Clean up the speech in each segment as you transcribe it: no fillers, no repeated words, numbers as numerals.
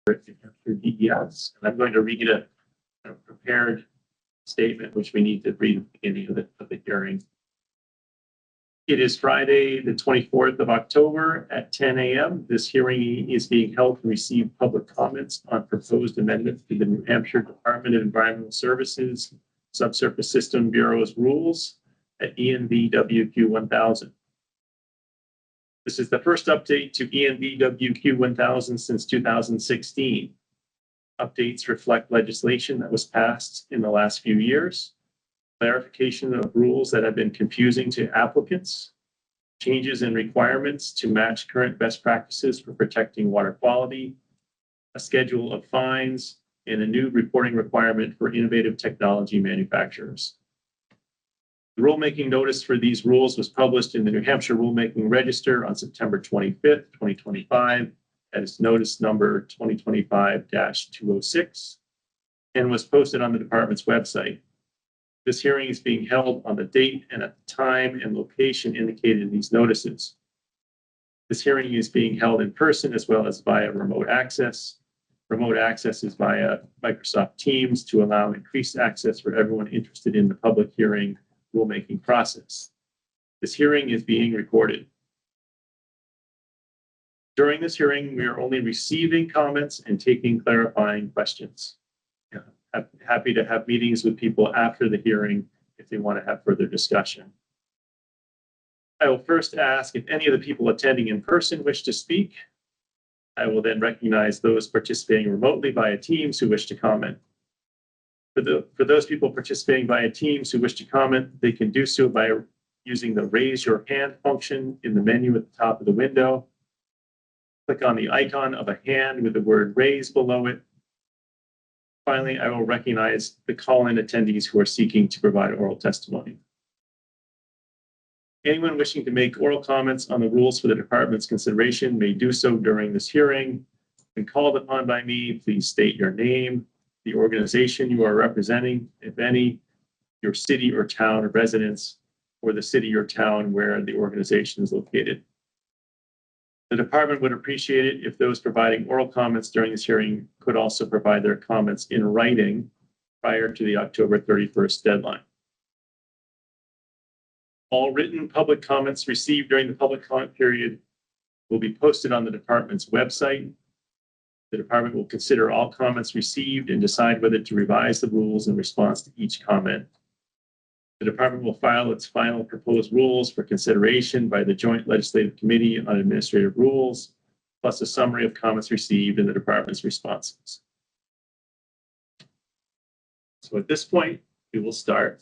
Hampshire DES, and I'm going to read a prepared statement, which we need to read at the beginning of the hearing. It is Friday, the 24th of October at 10 a.m. This hearing is being held to receive public comments on proposed amendments to the New Hampshire Department of Environmental Services Subsurface System Bureau's rules at Env-Wq 1000. This is the first update to Env-Wq 1000 since 2016. Updates reflect legislation that was passed in the last few years, clarification of rules that have been confusing to applicants, changes in requirements to match current best practices for protecting water quality, a schedule of fines, and a new reporting requirement for innovative technology manufacturers. The rulemaking notice for these rules was published in the New Hampshire Rulemaking Register on September 25th, 2025, as notice number 2025-206, and was posted on the department's website. This hearing is being held on the date and at the time and location indicated in these notices. This hearing is being held in person as well as via remote access. Remote access is via Microsoft Teams to allow increased access for everyone interested in the public hearing rulemaking process. This hearing is being recorded. During this hearing, we are only receiving comments and taking clarifying questions. Happy to have meetings with people after the hearing if they want to have further discussion. I will first ask if any of the people attending in person wish to speak. I will then recognize those participating remotely via Teams who wish to comment. For those people participating via Teams who wish to comment, they can do so by using the raise your hand function in the menu at the top of the window. Click on the icon of a hand with the word raise below it. Finally, I will recognize the call-in attendees who are seeking to provide oral testimony. Anyone wishing to make oral comments on the rules for the department's consideration may do so during this hearing. When called upon by me, please state your name, the organization you are representing, if any, your city or town of residence, or the city or town where the organization is located. The department would appreciate it if those providing oral comments during this hearing could also provide their comments in writing prior to the October 31st deadline. All written public comments received during the public comment period will be posted on the department's website. The department will consider all comments received and decide whether to revise the rules in response to each comment. The department will file its final proposed rules for consideration by the Joint Legislative Committee on Administrative Rules, plus a summary of comments received and the department's responses. So at this point, we will start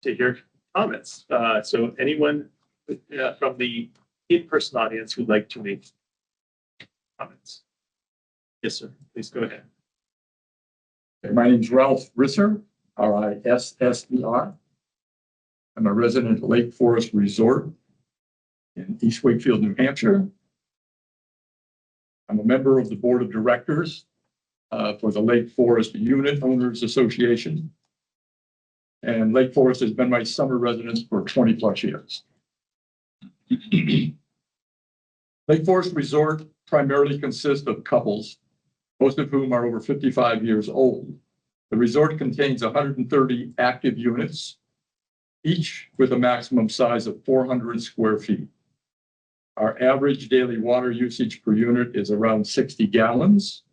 to hear comments. So anyone from the in-person audience who'd like to make comments? Yes, sir. Please go ahead. My name is Ralph Risser. R-I-S-S-E-R. I'm a resident of Lake Forest Resort in East Wakefield, New Hampshire. I'm a member of the board of directors for the Lake Forest Unit Owners Association. And Lake Forest has been my summer residence for 20 plus years. Lake Forest Resort primarily consists of couples, most of whom are over 55 years old. The resort contains 130 active units, each with a maximum size of 400 square feet. Our average daily water usage per unit is around 60 gallons.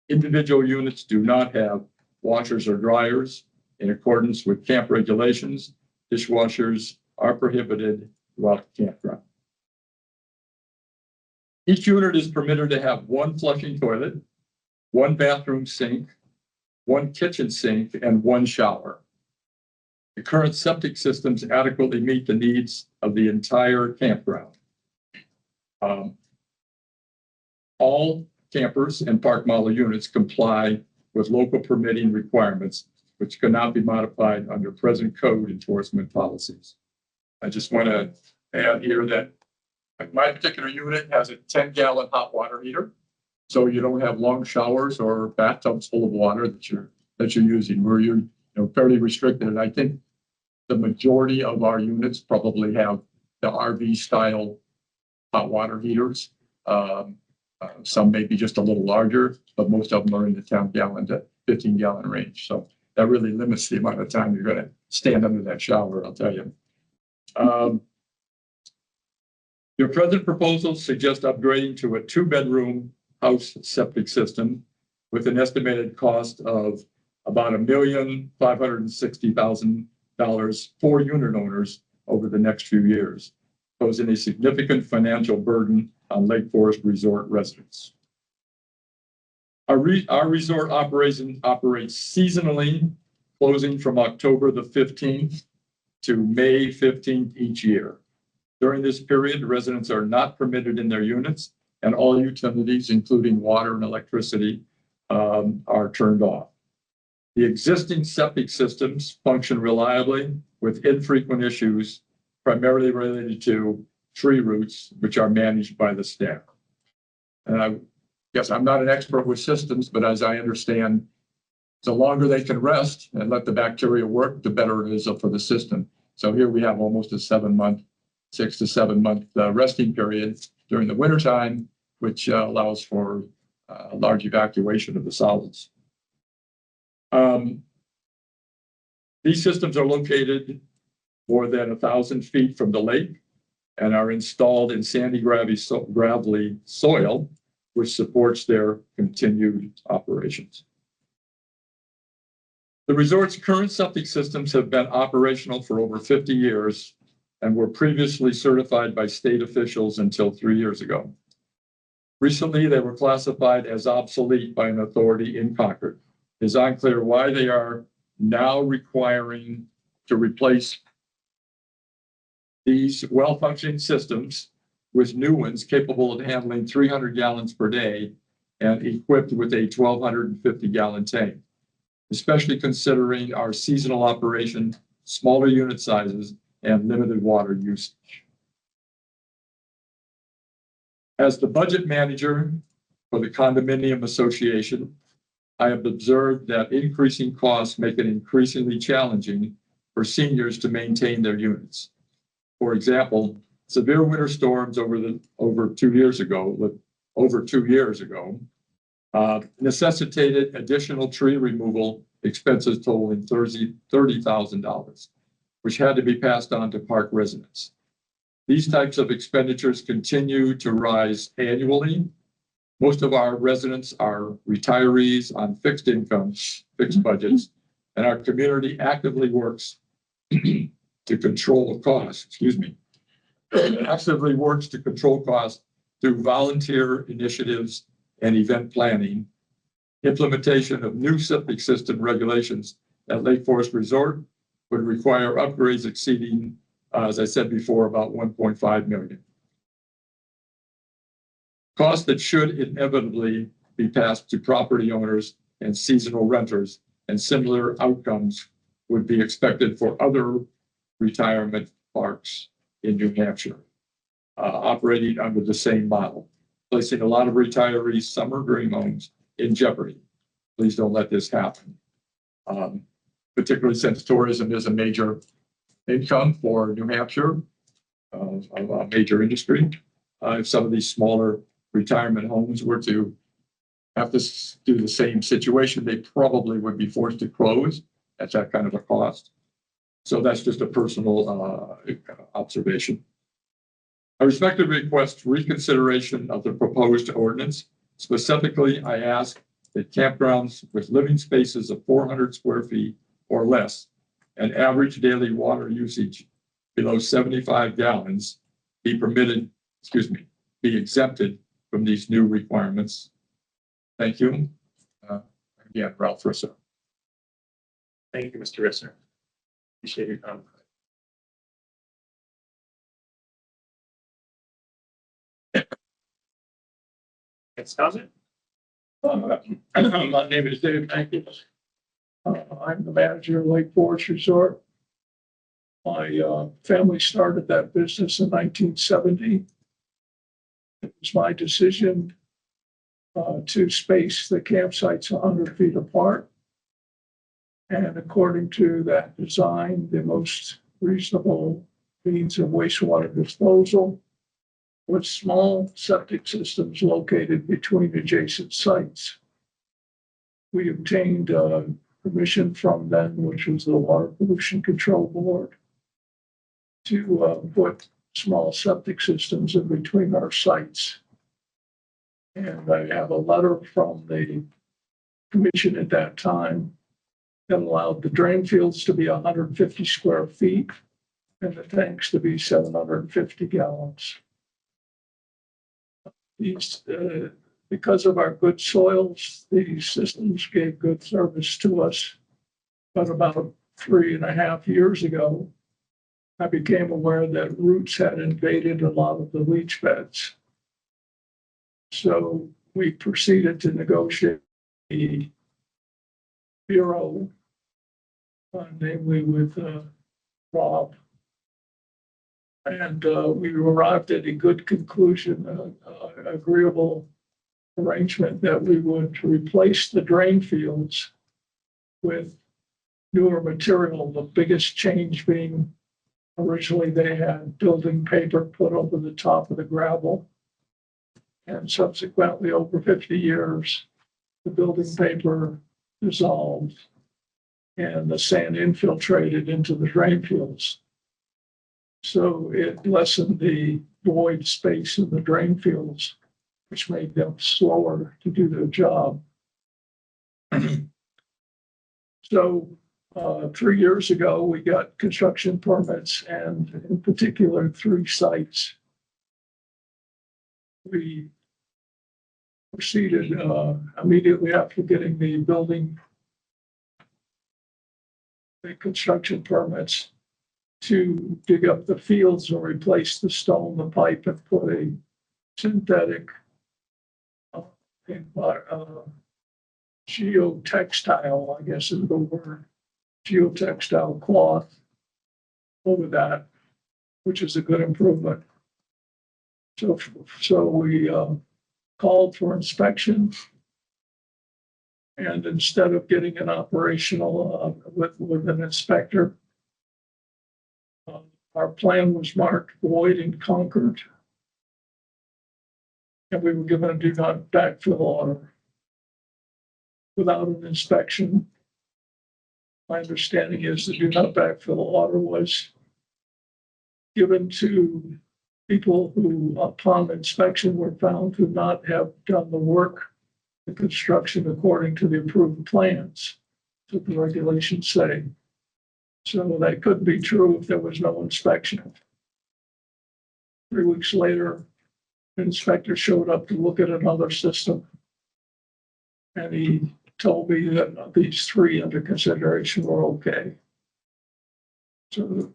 Individual units do not have washers or dryers. In accordance with camp regulations, dishwashers are prohibited throughout the campground. Each unit is permitted to have one flushing toilet, one bathroom sink, one kitchen sink, and one shower. The current septic systems adequately meet the needs of the entire campground. All campers and park model units comply with local permitting requirements, which cannot be modified under present code enforcement policies. I just want to add here that my particular unit has a 10-gallon hot water heater. So you don't have long showers or bathtubs full of water that you're using, where you're fairly restricted. And I think the majority of our units probably have the RV style hot water heaters. Some may be just a little larger, but most of them are in the 10-gallon to 15-gallon range. So that really limits the amount of time you're going to stand under that shower, I'll tell you. Your present proposal suggests upgrading to a 2-bedroom house septic system with an estimated cost of about $1,560,000 for unit owners over the next few years, posing a significant financial burden on Lake Forest Resort residents. Our resort operates seasonally, closing from October the 15th to May 15th each year. During this period, residents are not permitted in their units, and all utilities, including water and electricity, are turned off. The existing septic systems function reliably with infrequent issues, primarily related to tree roots, which are managed by the staff. And I guess I'm not an expert with systems, but as I understand, the longer they can rest and let the bacteria work, the better it is for the system. So here we have almost a 6 to 7 month resting period during the wintertime, which allows for large evacuation of the solids. These systems are located more than 1,000 feet from the lake and are installed in sandy gravelly soil, which supports their continued operations. The resort's current septic systems have been operational for over 50 years and were previously certified by state officials until 3 years ago. Recently, they were classified as obsolete by an authority in Concord. It is unclear why they are now requiring to replace these well-functioning systems with new ones capable of handling 300 gallons per day and equipped with a 1,250-gallon tank, especially considering our seasonal operation, smaller unit sizes, and limited water usage. As the budget manager for the condominium association, I have observed that increasing costs make it increasingly challenging for seniors to maintain their units. For example, severe winter storms over 2 years ago necessitated additional tree removal expenses totaling $30,000, which had to be passed on to park residents. These types of expenditures continue to rise annually. Most of our residents are retirees on fixed incomes, fixed budgets, and our community actively works to control costs, actively works to control costs through volunteer initiatives and event planning, implementation of new septic system regulations at Lake Forest Resort would require upgrades exceeding, as I said before, about $1.5 million. Costs that should inevitably be passed to property owners and seasonal renters, and similar outcomes would be expected for other retirement parks in New Hampshire, operating under the same model, placing a lot of retirees' summer dream homes in jeopardy. Please don't let this happen, particularly since tourism is a major income for New Hampshire, a major industry. If some of these smaller retirement homes were to have to do the same situation, they probably would be forced to close at that kind of a cost. So that's just a personal observation. I respectfully request reconsideration of the proposed ordinance. Specifically, I ask that campgrounds with living spaces of 400 square feet or less and average daily water usage below 75 gallons be exempted from these new requirements. Thank you. Again, Ralph Risser. Thank you, Mr. Risser. Appreciate your comment. Next comment? My name is Dave Hankins. I'm the manager of Lake Forest Resort. My family started that business in 1970. It was my decision to space the campsites 100 feet apart. And according to that design, the most reasonable means of wastewater disposal. with small septic systems located between adjacent sites. We obtained permission from them, which was the Water Pollution Control Board, to put small septic systems in between our sites. And I have a letter from the commission at that time that allowed the drain fields to be 150 square feet and the tanks to be 750 gallons. These, because of our good soils, these systems gave good service to us. But about 3.5 years ago, I became aware that roots had invaded a lot of the leach beds. So we proceeded to negotiate the Bureau, namely with Rob. And we arrived at a good conclusion, agreeable arrangement that we would replace the drain fields with newer material, the biggest change being originally they had building paper put over the top of the gravel. And subsequently, over 50 years, the building paper dissolved and the sand infiltrated into the drain fields. So it lessened the void space in the drain fields, which made them slower to do their job. So 3 years ago, we got construction permits, and in particular, 3 sites. We proceeded immediately after getting the construction permits to dig up the fields and replace the stone, the pipe, and put a synthetic geotextile, I guess is the word, geotextile cloth over that, which is a good improvement. So we called for inspection, and instead of getting an operational with an inspector, our plan was marked void and conquered, and we were given a do not backfill order without an inspection. My understanding is the do not backfill order was given to people who, upon inspection, were found to not have done the work, the construction according to the approved plans that the regulations say. So that couldn't be true if there was no inspection. 3 weeks later, the inspector showed up to look at another system, and he told me that these 3 under consideration were okay. So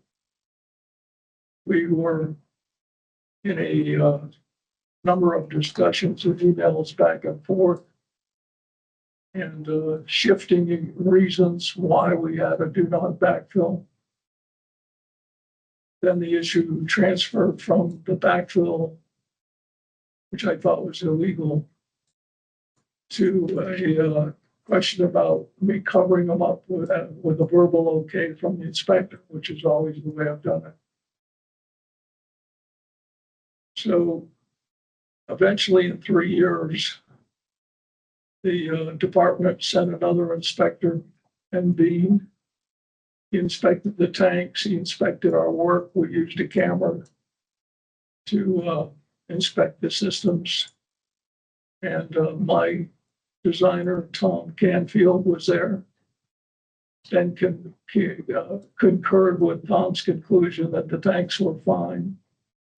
we were in a number of discussions and emails back and forth, and shifting reasons why we had a do not backfill. Then the issue transferred from the backfill, which I thought was illegal, to a question about me covering them up with a verbal okay from the inspector, which is always the way I've done it. So eventually, in 3 years, the department sent another inspector, and he inspected the tanks, he inspected our work. We used a camera to inspect the systems. And my designer, Tom Canfield, was there. Then concurred with Tom's conclusion that the tanks were fine,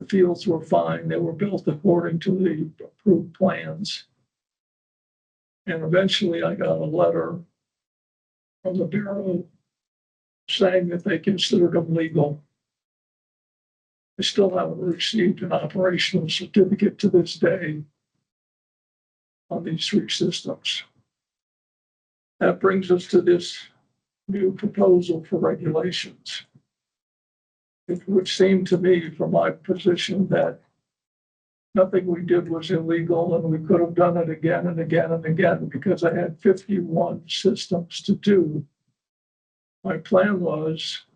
the fields were fine, they were built according to the approved plans. And eventually I got a letter from the Bureau saying that they considered them legal. I still haven't received an operational certificate to this day on these 3 systems. That brings us to this new proposal for regulations. It would seem to me, from my position, that nothing we did was illegal, and we could have done it again and again and again, because I had 51 systems to do. My plan was,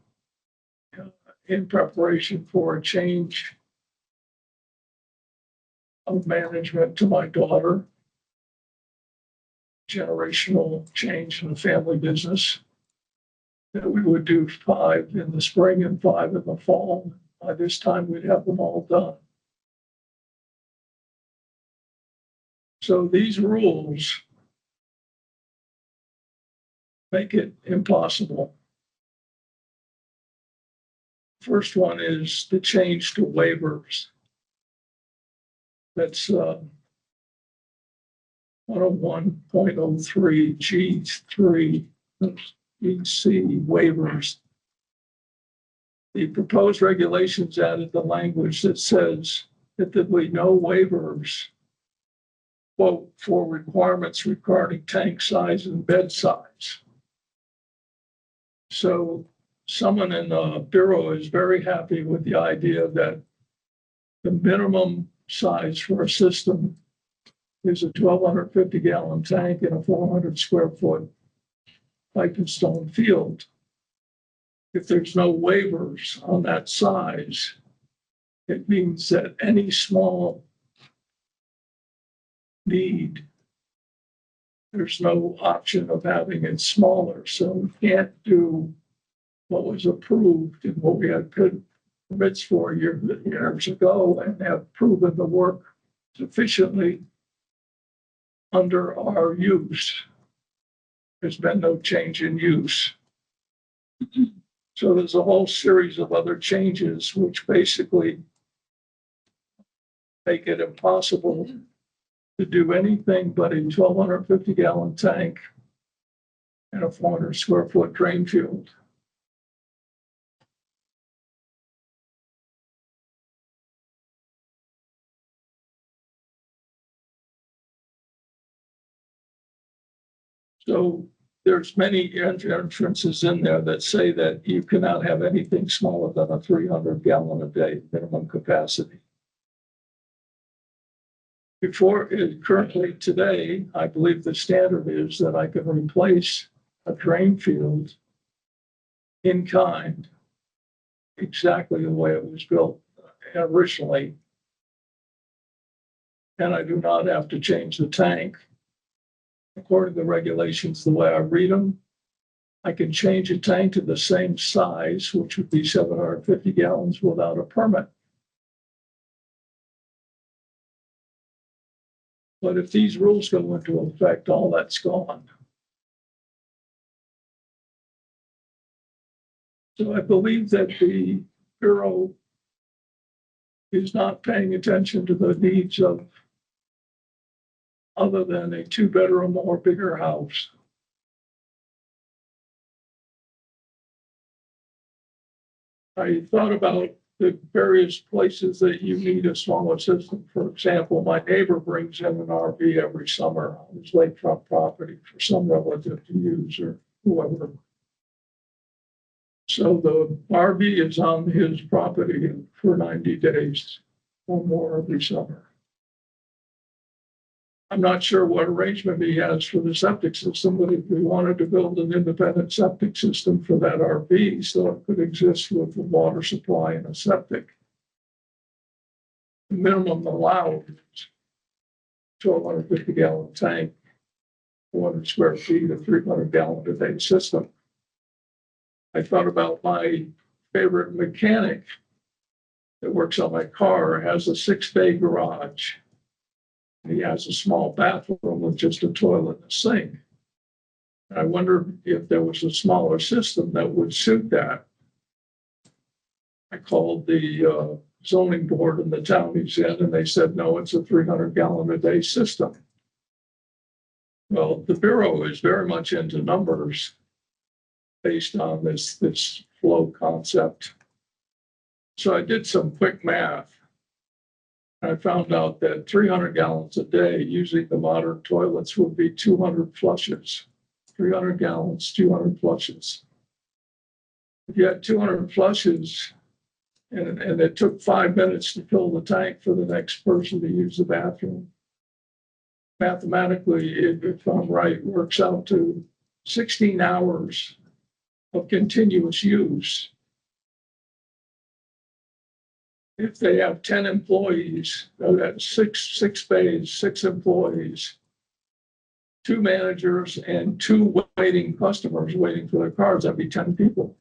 in preparation for a change of management to my daughter. Generational change in the family business. That we would do 5 in the spring and 5 in the fall. By this time, we'd have them all done. So these rules make it impossible. First one is the change to waivers. That's 101.03 G3 EC waivers. The proposed regulations added the language that says that there will be no waivers, quote, for requirements regarding tank size and bed size. So someone in the Bureau is very happy with the idea that the minimum size for a system is a 1,250 gallon tank in a 400 square foot pipe and stone field. If there's no waivers on that size, it means that any small need, there's no option of having it smaller. So we can't do what was approved and what we had permits for years ago and have proven to work sufficiently under our use. There's been no change in use. So there's a whole series of other changes which basically make it impossible to do anything but a 1,250 gallon tank and a 400 square foot drain field. So there's many entrances in there that say that you cannot have anything smaller than a 300 gallon a day minimum capacity. Currently today, I believe the standard is that I can replace a drain field in kind, exactly the way it was built originally. And I do not have to change the tank. According to the regulations, the way I read them, I can change a tank to the same size, which would be 750 gallons without a permit. But if these rules go into effect, all that's gone. So I believe that the Bureau is not paying attention to the needs of other than a 2-bedroom or bigger house. I thought about the various places that you need a smaller system. For example, my neighbor brings in an RV every summer on his lakefront property for some relative to use or whoever. So the RV is on his property for 90 days or more every summer. I'm not sure what arrangement he has for the septic system, but if we wanted to build an independent septic system for that RV so it could exist with the water supply and a septic, the minimum allowed is 1,250 gallon tank, 400 square feet, a 300 gallon a day system. I thought about my favorite mechanic that works on my car, has a 6-bay garage. He has a small bathroom with just a toilet and a sink. And I wondered if there was a smaller system that would suit that. I called the zoning board in the town he's in, and they said, no, it's a 300 gallon a day system. Well, the Bureau is very much into numbers based on this flow concept. So I did some quick math. I found out that 300 gallons a day using the modern toilets would be 200 flushes. 300 gallons, 200 flushes. If you had 200 flushes and it took 5 minutes to fill the tank for the next person to use the bathroom, mathematically, if I'm right, works out to 16 hours of continuous use. if they have 10 employees, that's six bays, 6 employees, 2 managers and 2 waiting customers waiting for their cars, that'd be 10 people.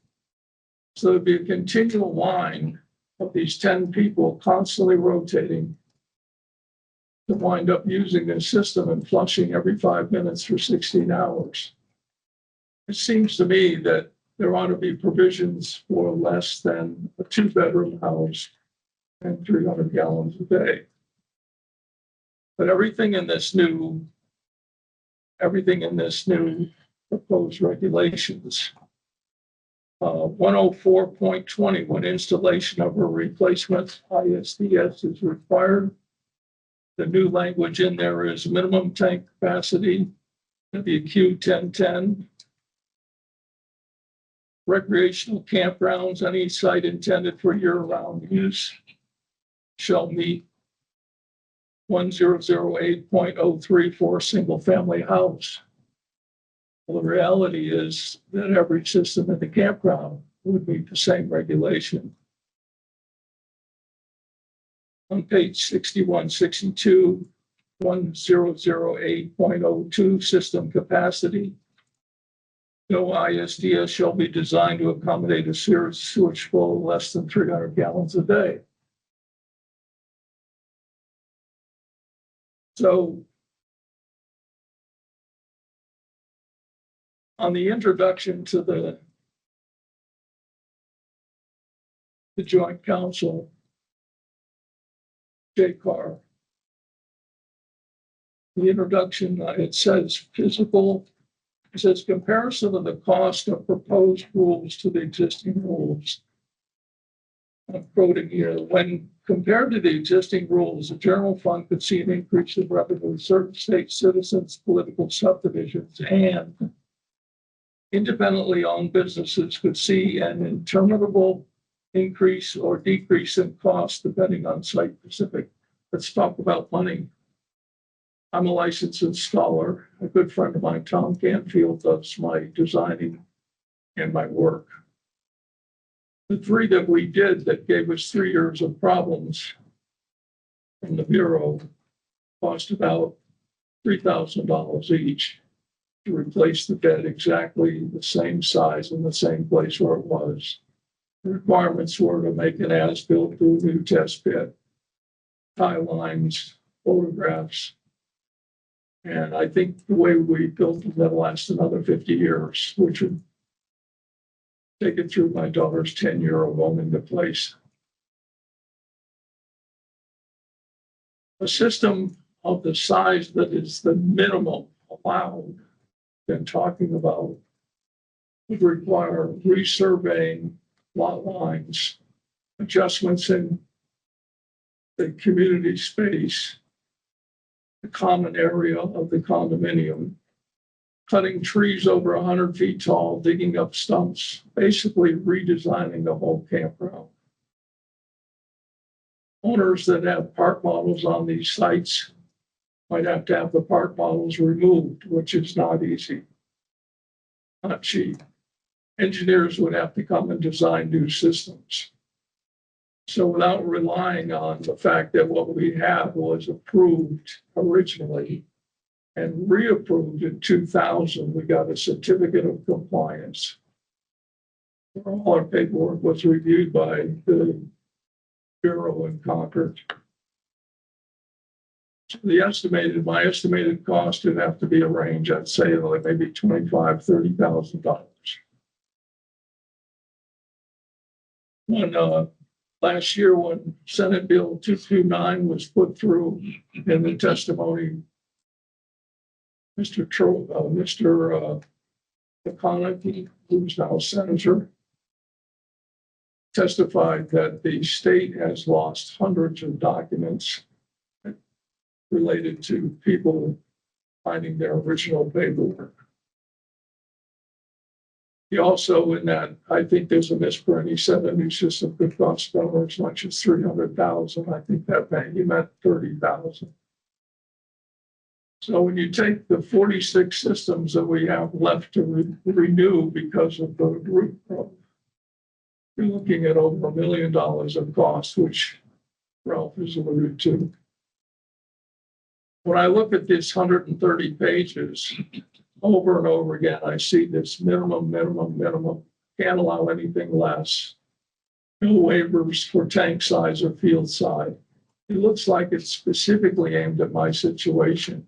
So there'd be a continual line of these 10 people constantly rotating to wind up using this system and flushing every 5 minutes for 16 hours. It seems to me that there ought to be provisions for less than a 2-bedroom house and 300 gallons a day. But everything in this new proposed regulations, 104.20, when installation of a replacement ISDS is required, the new language in there is minimum tank capacity, Env-Wq 1010. Recreational campgrounds, any site intended for year-round use shall meet 1008.03 for a single-family house. Well, the reality is that every system in the campground would meet the same regulation. On page 6162, 1008.02 system capacity. No ISDS shall be designed to accommodate a sewage flow less than 300 gallons a day. So on the introduction to the Joint Council, JCAR, the introduction, it says it says comparison of the cost of proposed rules to the existing rules. I'm quoting here, when compared to the existing rules, the general fund could see an increase in revenue in certain state citizens, political subdivisions, and independently owned businesses could see an interminable increase or decrease in cost depending on site specific. Let's talk about money. I'm a licensed installer. A good friend of mine, Tom Canfield, does my designing and my work. The 3 that we did that gave us 3 years of problems from the Bureau cost about $3,000 each to replace the bed exactly the same size in the same place where it was. The requirements were to make an as-built, do a new test pit, tie lines, photographs. And I think the way we built it, that'll last another 50 years, which would take it through my daughter's 10-year of owning the place. A system of the size that is the minimum allowed, been talking about, would require resurveying lot lines, adjustments in the community space, the common area of the condominium, cutting trees over 100 feet tall, digging up stumps, basically redesigning the whole campground. Owners that have park models on these sites might have to have the park models removed, which is not easy, not cheap. Engineers would have to come and design new systems. So without relying on the fact that what we have was approved originally and reapproved in 2000, we got a certificate of compliance. All our paperwork was reviewed by the Bureau in Concord. So my estimated cost would have to be a range, I'd say like maybe $25,000, $30,000. When last year, when Senate Bill 229 was put through in the testimony, Mr. McConaughey, who's now senator, testified that the state has lost hundreds of documents related to people finding their original paperwork. He also, in that, I think there's a misprint. He said a new system could cost over as much as $300,000. I think that he meant $30,000. So when you take the 46 systems that we have left to renew because of the roof problem, you're looking at over $1 million of cost, which Ralph has alluded to. When I look at this 130 pages over and over again, I see this minimum, can't allow anything less. No waivers for tank size or field size. It looks like it's specifically aimed at my situation.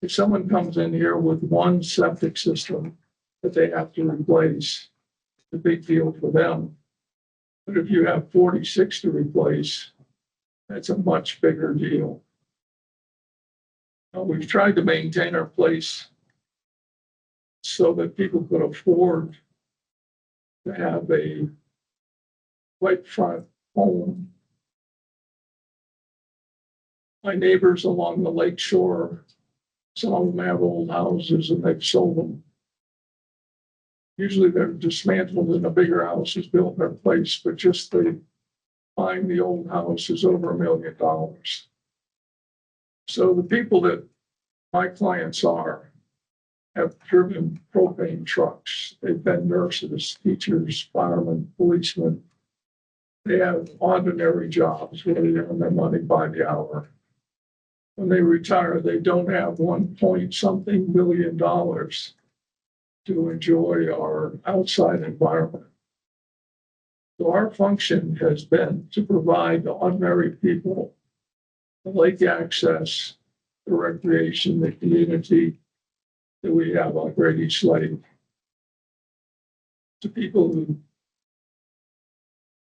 If someone comes in here with one septic system that they have to replace, it's a big deal for them. But if you have 46 to replace, that's a much bigger deal. Now, we've tried to maintain our place so that people could afford to have a lakefront home. My neighbors along the lake shore, some of them have old houses and they've sold them. Usually they're dismantled and a bigger house is built in their place, but just buying the old house is over $1 million. So the people that my clients have driven propane trucks. They've been nurses, teachers, firemen, policemen. They have ordinary jobs where they earn their money by the hour. When they retire, they don't have 1-point-something million to enjoy our outside environment. So our function has been to provide the ordinary people the lake access, the recreation, the community that we have on Great East Lake, to people who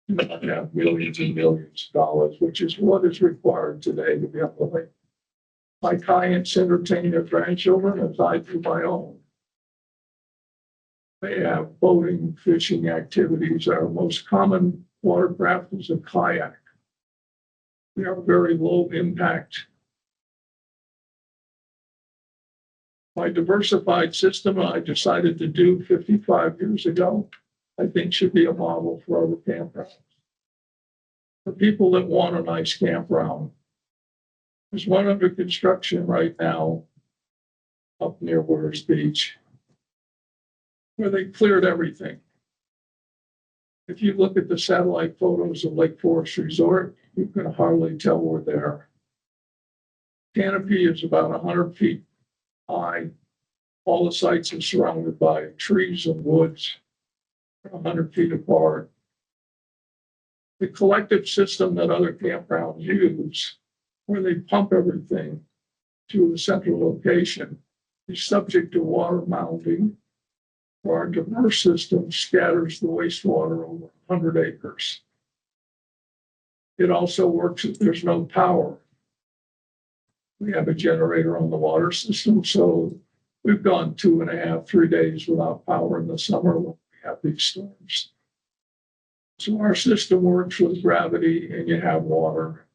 do not have millions and millions of dollars, which is what is required today to be on the lake. My clients entertain their grandchildren as I do my own. They have boating, fishing activities. Our most common watercraft is a kayak. We are very low impact. My diversified system I decided to do 55 years ago, I think should be a model for other campgrounds. For people that want a nice campground, there's one under construction right now up near Warriors Beach, where they cleared everything. If you look at the satellite photos of Lake Forest Resort, you can hardly tell we're there. Canopy is about 100 feet high. All the sites are surrounded by trees and woods, 100 feet apart. The collective system that other campgrounds use, where they pump everything to a central location, is subject to water mounding. Our diverse system scatters the wastewater over 100 acres. It also works if there's no power. We have a generator on the water system, so we've gone 2.5, 3 days without power in the summer when we have these storms. So our system works with gravity and you have water.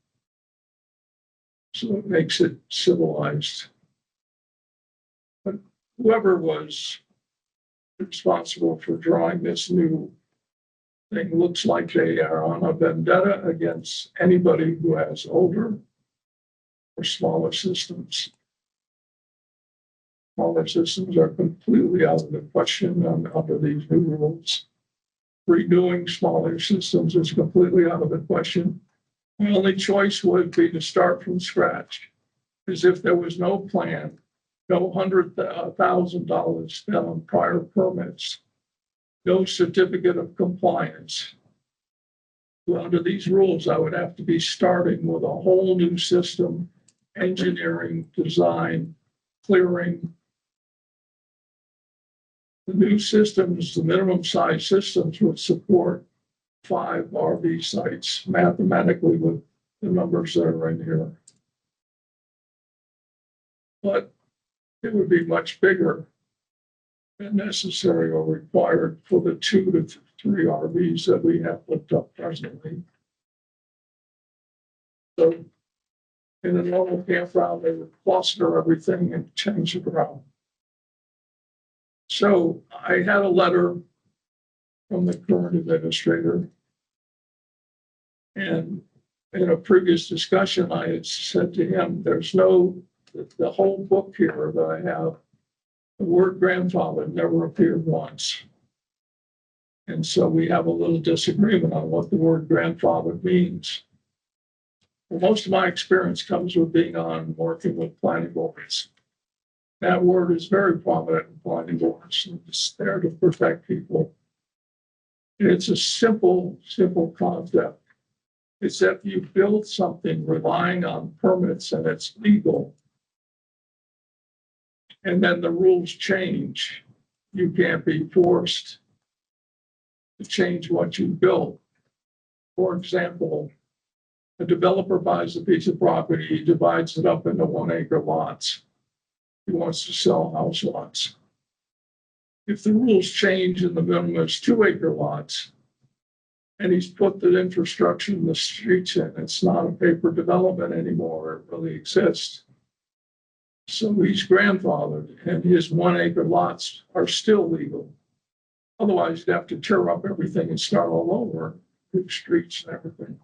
So it makes it civilized. But whoever was responsible for drawing this new thing looks like they are on a vendetta against anybody who has older or smaller systems. Smaller systems are completely out of the question under these new rules. Redoing smaller systems is completely out of the question. The only choice would be to start from scratch, as if there was no plan, no $100,000 spent on prior permits, no certificate of compliance. Well, under these rules, I would have to be starting with a whole new system, engineering, design, clearing. The new systems, the minimum size systems would support 5 RV sites mathematically with the numbers that are in here. But it would be much bigger than necessary or required for the 2 to 3 RVs that we have looked up presently. So in a normal campground, they would cluster everything and change it around. So I had a letter from the current administrator. And in a previous discussion, I had said to him, there's no, the whole book here that I have, the word grandfather never appeared once. And so we have a little disagreement on what the word grandfather means. Well, most of my experience comes with being on working with planning boards. That word is very prominent in planning boards. It's there to protect people. It's a simple concept. It's that you build something relying on permits and it's legal, and then the rules change. You can't be forced to change what you built. For example, a developer buys a piece of property, he divides it up into 1 acre lots. He wants to sell house lots. If the rules change and the minimum is 2 acre lots, and he's put the infrastructure in the streets in, it's not a paper development anymore, it really exists. So he's grandfathered, and his 1 acre lots are still legal. Otherwise, you'd have to tear up everything and start all over, with streets and everything.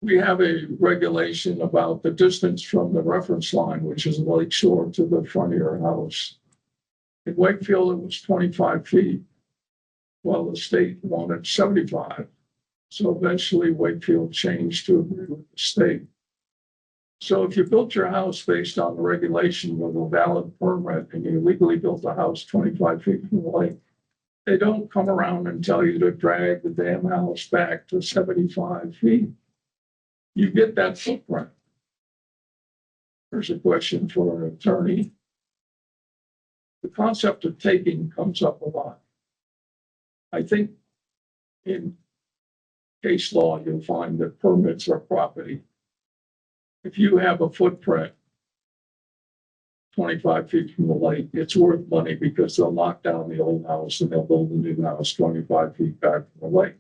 We have a regulation about the distance from the reference line, which is lake shore, to the front of your house. In Wakefield, it was 25 feet. Well, the state wanted 75. So eventually Wakefield changed to agree with the state. So if you built your house based on the regulation with a valid permit and you legally built a house 25 feet from the lake, they don't come around and tell you to drag the damn house back to 75 feet. You get that footprint. There's a question for an attorney. The concept of taking comes up a lot. I think in case law, you'll find that permits are property. If you have a footprint 25 feet from the lake, it's worth money because they'll knock down the old house and they'll build a new house 25 feet back from the lake.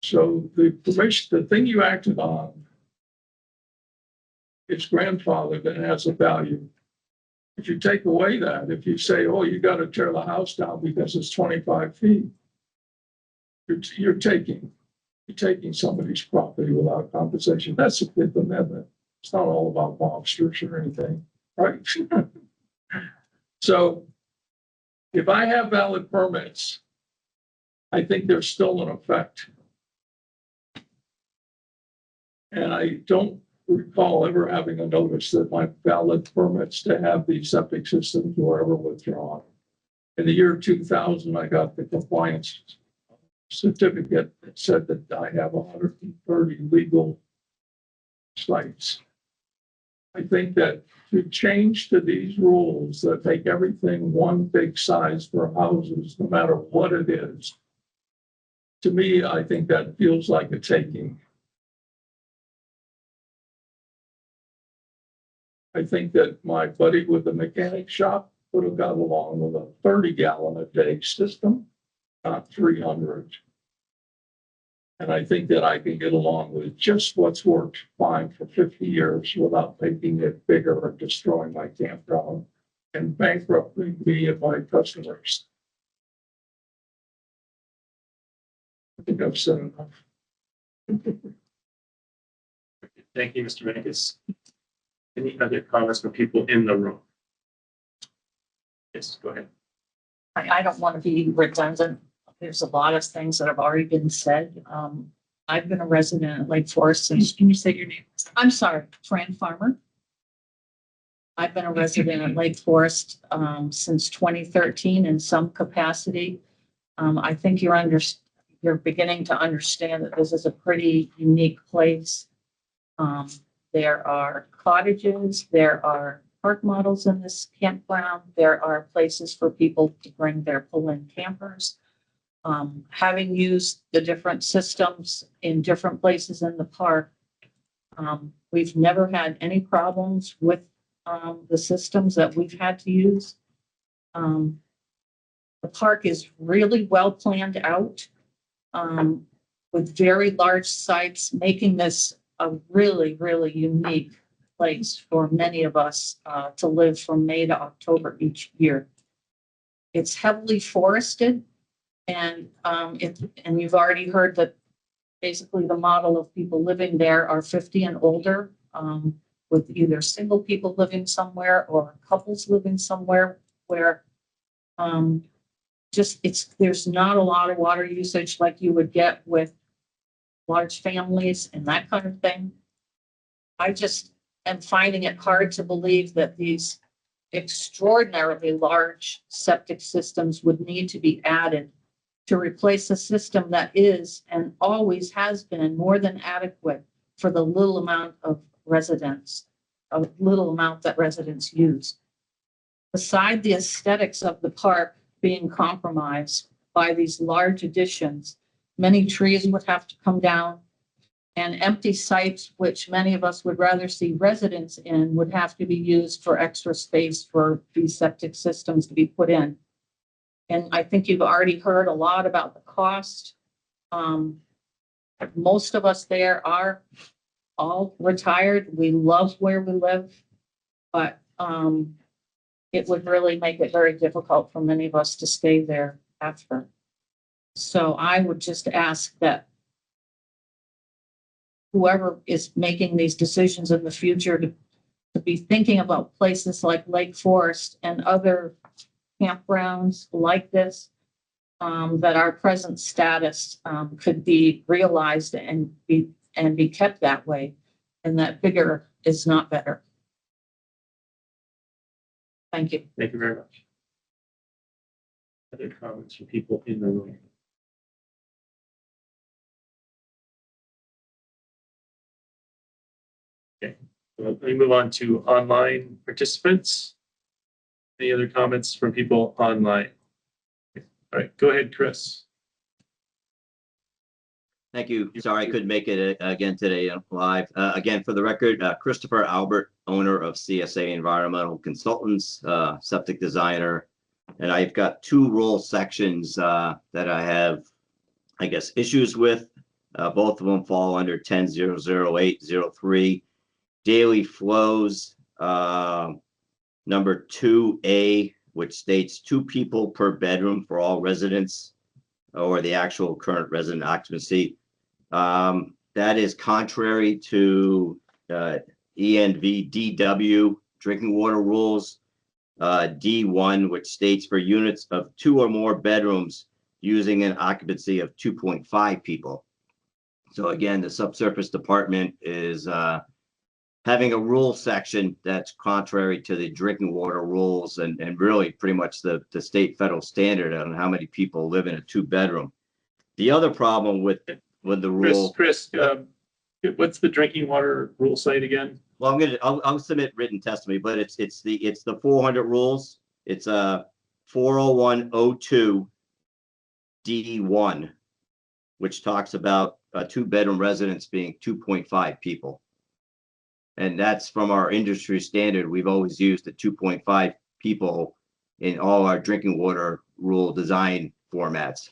So the thing you acted on is grandfathered and has a value. If you take away that, if you say, oh, you got to tear the house down because it's 25 feet, you're taking somebody's property without compensation. That's a Fifth Amendment. It's not all about mobsters or anything, right? So if I have valid permits, I think they're still in effect. And I don't recall ever having a notice that my valid permits to have these septic systems were ever withdrawn. In the year 2000, I got the compliance certificate that said that I have 130 legal sites. I think that to change to these rules that make everything one big size for houses, no matter what it is, to me, I think that feels like a taking. I think that my buddy with the mechanic shop would have got along with a 30-gallon-a-day system, not 300. And I think that I can get along with just what's worked fine for 50 years without making it bigger or destroying my campground and bankrupting me and my customers. I think I've said enough. Thank you, Mr. Venkis. Any other comments from people in the room? Yes, go ahead. I don't want to be redundant. There's a lot of things that have already been said. I've been a resident at Lake Forest since. Can you say your name? I'm sorry, Fran Farmer. I've been a resident at Lake Forest since 2013 in some capacity. I think you're beginning to understand that this is a pretty unique place. There are cottages, there are park models in this campground, there are places for people to bring their pull-in campers. Having used the different systems in different places in the park, we've never had any problems with the systems that we've had to use. The park is really well planned out with very large sites, making this a really, really unique place for many of us to live from May to October each year. It's heavily forested, and you've already heard that basically the model of people living there are 50 and older, with either single people living somewhere or couples living somewhere where there's not a lot of water usage like you would get with large families and that kind of thing. I just am finding it hard to believe that these extraordinarily large septic systems would need to be added to replace a system that is and always has been more than adequate for the little amount of residents, a little amount that residents use. Beside the aesthetics of the park being compromised by these large additions, many trees would have to come down, and empty sites, which many of us would rather see residents in, would have to be used for extra space for these septic systems to be put in. And I think you've already heard a lot about the cost. Most of us there are all retired. We love where we live, but it would really make it very difficult for many of us to stay there after. So I would just ask that whoever is making these decisions in the future to be thinking about places like Lake Forest and other campgrounds like this, that our present status could be realized and be kept that way, and that bigger is not better. Thank you. Thank you very much. Other comments from people in the room? Okay, well, let me move on to online participants. Any other comments from people online? All right, go ahead, Chris. Thank you. Sorry I couldn't make it again today live. Again, for the record, Christopher Albert, owner of CSA Environmental Consultants, septic designer. And I've got two rule sections that I have, I guess, issues with. Both of them fall under 10.008.03. Daily flows, number 2A, which states 2 people per bedroom for all residents, or the actual current resident occupancy. That is contrary to Env-Wq drinking water rules, D1, which states for units of 2 or more bedrooms using an occupancy of 2.5 people. So again, the subsurface department is having a rule section that's contrary to the drinking water rules and really pretty much the state federal standard on how many people live in a 2-bedroom. The other problem with the rule. Chris, what's the drinking water rule site again? Well, I'll submit written testimony, but it's the 400 rules. It's 40102 D1, which talks about 2-bedroom residents being 2.5 people. And that's from our industry standard. We've always used the 2.5 people in all our drinking water rule design formats.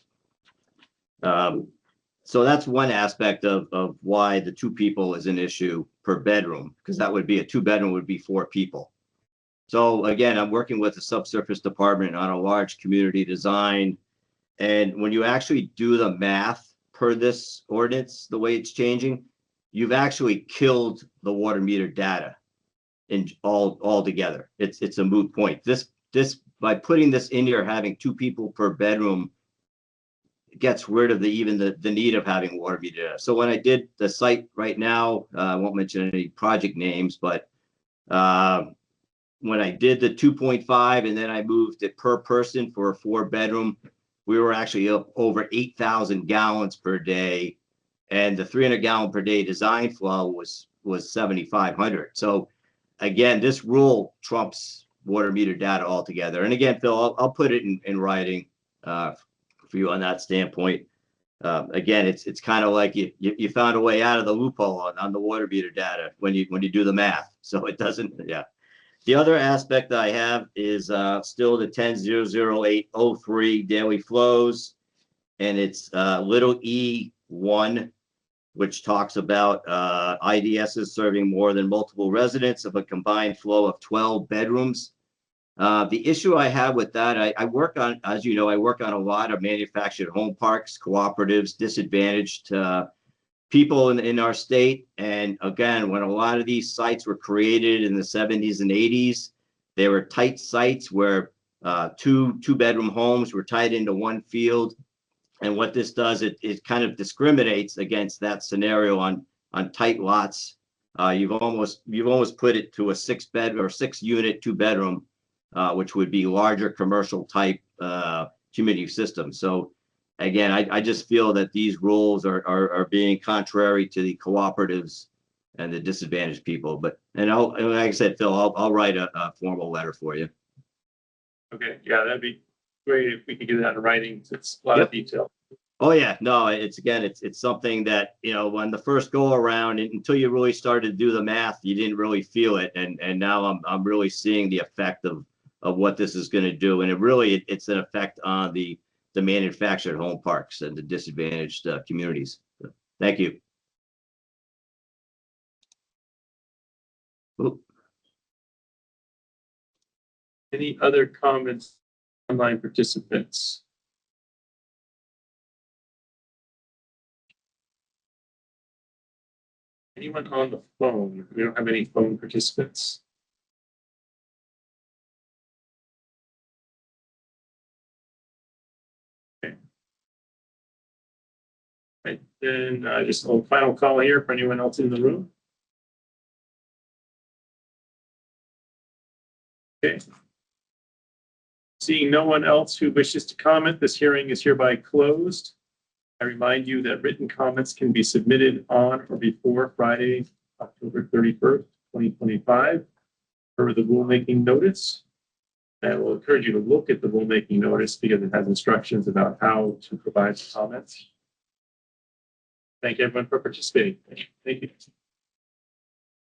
So that's one aspect of why the 2 people is an issue per bedroom, because that would be a 2-bedroom would be 4 people. So again, I'm working with the subsurface department on a large community design. And when you actually do the math per this ordinance, the way it's changing, you've actually killed the water meter data in all together. It's a moot point. This by putting this in here, having 2 people per bedroom gets rid of the need of having water meter data. So when I did the site right now, I won't mention any project names, but when I did the 2.5 and then I moved it per person for a 4-bedroom, we were actually up over 8,000 gallons per day. And the 300 gallon per day design flow was 7,500. So again, this rule trumps water meter data altogether. And again, Phil, I'll put it in writing for you on that standpoint. Again, it's kind of like you found a way out of the loophole on the water meter data when you do the math. So it doesn't, yeah. The other aspect that I have is still the 10.008.03 daily flows, and it's little E1, which talks about IDSs serving more than multiple residents of a combined flow of 12 bedrooms. The issue I have with that, I work on, as you know, I work on a lot of manufactured home parks, cooperatives, disadvantaged people in our state. And again, when a lot of these sites were created in the 70s and 80s, they were tight sites where two-bedroom homes were tied into one field. And what this does, it kind of discriminates against that scenario on tight lots. You've almost put it to a 6-bed or 6-unit, 2-bedroom, which would be larger commercial type community system. So again, I just feel that these rules are being contrary to the cooperatives and the disadvantaged people. But, and like I said, Phil, I'll write a formal letter for you. Okay, yeah, that'd be great if we could get that in writing. It's a lot of detail. Oh yeah, no, it's something that, you know, when the first go around, until you really started to do the math, you didn't really feel it. And now I'm really seeing the effect of what this is going to do. And it's an effect on the manufactured home parks and the disadvantaged communities. So, thank you. Ooh. Any other comments, online participants? Anyone on the phone? We don't have any phone participants. Okay. Right, then just a final call here for anyone else in the room. Okay. Seeing no one else who wishes to comment, this hearing is hereby closed. I remind you that written comments can be submitted on or before Friday, October 31st, 2025, per the rulemaking notice. I will encourage you to look at the rulemaking notice because it has instructions about how to provide comments. Thank everyone for participating. Thank you.